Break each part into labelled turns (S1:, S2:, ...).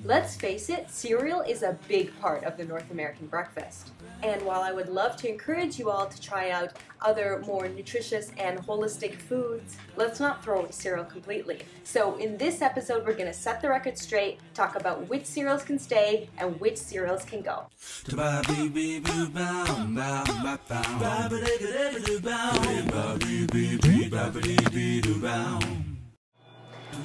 S1: Let's face it, cereal is a big part of the North American breakfast. And while I would love to encourage you all to try out other more nutritious and holistic foods, let's not throw away cereal completely. So in this episode, we're going to set the record straight, talk about which cereals can stay and which cereals can go.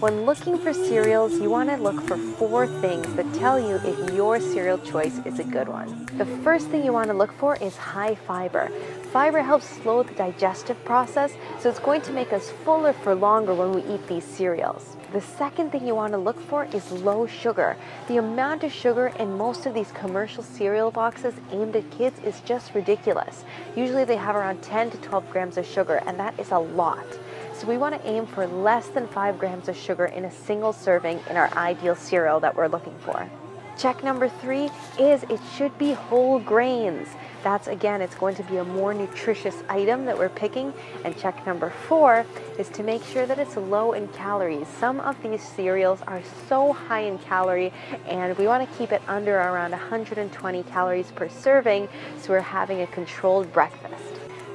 S1: When looking for cereals, you want to look for 4 things that tell you if your cereal choice is a good one. The first thing you want to look for is high fiber. Fiber helps slow the digestive process, so it's going to make us fuller for longer when we eat these cereals. The second thing you want to look for is low sugar. The amount of sugar in most of these commercial cereal boxes aimed at kids is just ridiculous. Usually they have around 10 to 12 grams of sugar, and that is a lot. So we want to aim for less than 5 grams of sugar in a single serving in our ideal cereal that we're looking for. Check number 3 is it should be whole grains. That's, again, it's going to be a more nutritious item that we're picking. And check number 4 is to make sure that it's low in calories. Some of these cereals are so high in calorie, and we want to keep it under around 120 calories per serving, so we're having a controlled breakfast.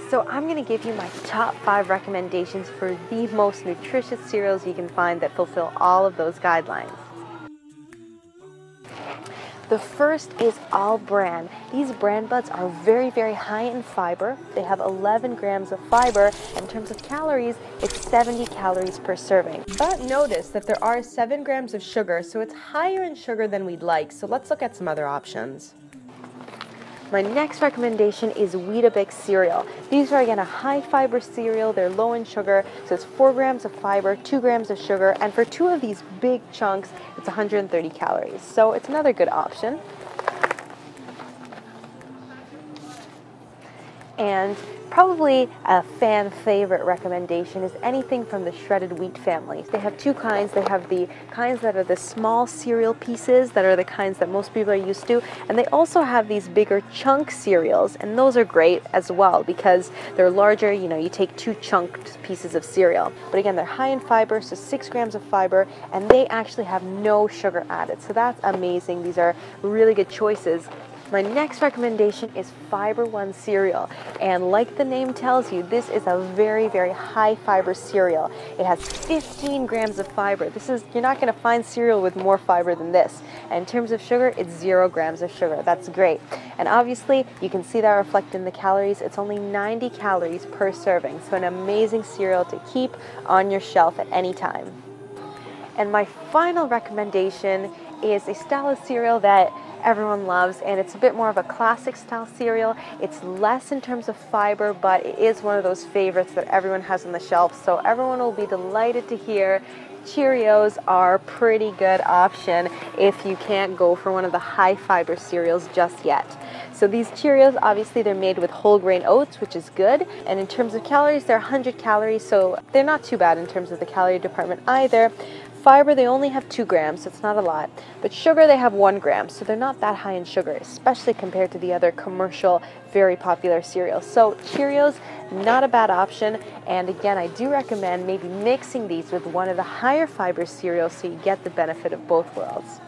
S1: So I'm going to give you my top 5 recommendations for the most nutritious cereals you can find that fulfill all of those guidelines. The first is All Bran. These bran buds are very, very high in fiber. They have 11 grams of fiber. In terms of calories, it's 70 calories per serving. But notice that there are 7 grams of sugar, so it's higher in sugar than we'd like. So let's look at some other options. My next recommendation is Weetabix cereal. These are, again, a high fiber cereal. They're low in sugar, so it's 4 grams of fiber, 2 grams of sugar, and for 2 of these big chunks, it's 130 calories. So it's another good option. And probably a fan favorite recommendation is anything from the shredded wheat family. They have 2 kinds. They have the kinds that are the small cereal pieces, that are the kinds that most people are used to, and they also have these bigger chunk cereals, and those are great as well because they're larger. You know, you take 2 chunked pieces of cereal. But again, they're high in fiber, so 6 grams of fiber, and they actually have no sugar added. So that's amazing. These are really good choices. My next recommendation is Fiber One cereal, and like the name tells you, this is a very, very high fiber cereal. It has 15 grams of fiber. You're not going to find cereal with more fiber than this. And in terms of sugar, it's 0 grams of sugar. That's great. And obviously, you can see that reflected in the calories. It's only 90 calories per serving, so an amazing cereal to keep on your shelf at any time. And my final recommendation is a style of cereal that everyone loves, and it's a bit more of a classic style cereal. It's less in terms of fiber, but it is one of those favorites that everyone has on the shelf, so everyone will be delighted to hear Cheerios are a pretty good option if you can't go for one of the high fiber cereals just yet. So these Cheerios, obviously they're made with whole grain oats, which is good, and in terms of calories, they're 100 calories, so they're not too bad in terms of the calorie department either. Fiber, they only have 2 grams, so it's not a lot. But sugar, they have 1 gram, so they're not that high in sugar, especially compared to the other commercial, very popular cereals. So Cheerios, not a bad option. And again, I do recommend maybe mixing these with one of the higher fiber cereals so you get the benefit of both worlds.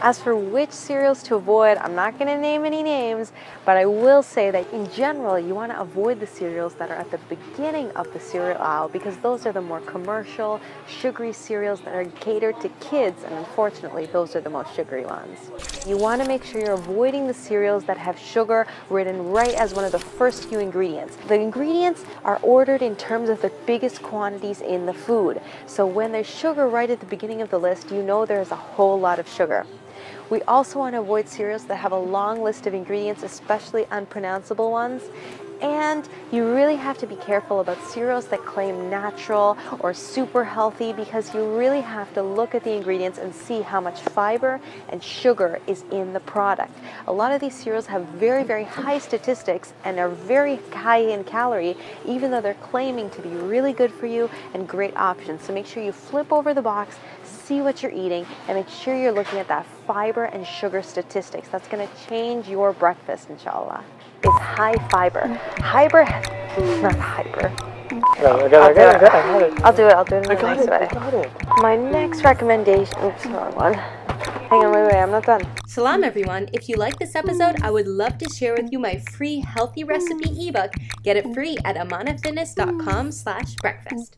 S1: As for which cereals to avoid, I'm not going to name any names, but I will say that in general, you want to avoid the cereals that are at the beginning of the cereal aisle because those are the more commercial, sugary cereals that are catered to kids, and unfortunately, those are the most sugary ones. You want to make sure you're avoiding the cereals that have sugar written right as one of the first few ingredients. The ingredients are ordered in terms of the biggest quantities in the food. So when there's sugar right at the beginning of the list, you know there's a whole lot of sugar. We also want to avoid cereals that have a long list of ingredients, especially unpronounceable ones. And you really have to be careful about cereals that claim natural or super healthy because you really have to look at the ingredients and see how much fiber and sugar is in the product. A lot of these cereals have very, very high statistics and are very high in calorie, even though they're claiming to be really good for you and great options. So make sure you flip over the box, see what you're eating, and make sure you're looking at that fiber and sugar statistics. That's going to change your breakfast, inshallah. It's high fiber. I'll do it in the next way. My next recommendation, oops, wrong one. Hang on, wait, I'm not done.
S2: Salam everyone. If you like this episode, I would love to share with you my free healthy recipe ebook. Get it free at amanahfitness.com/breakfast.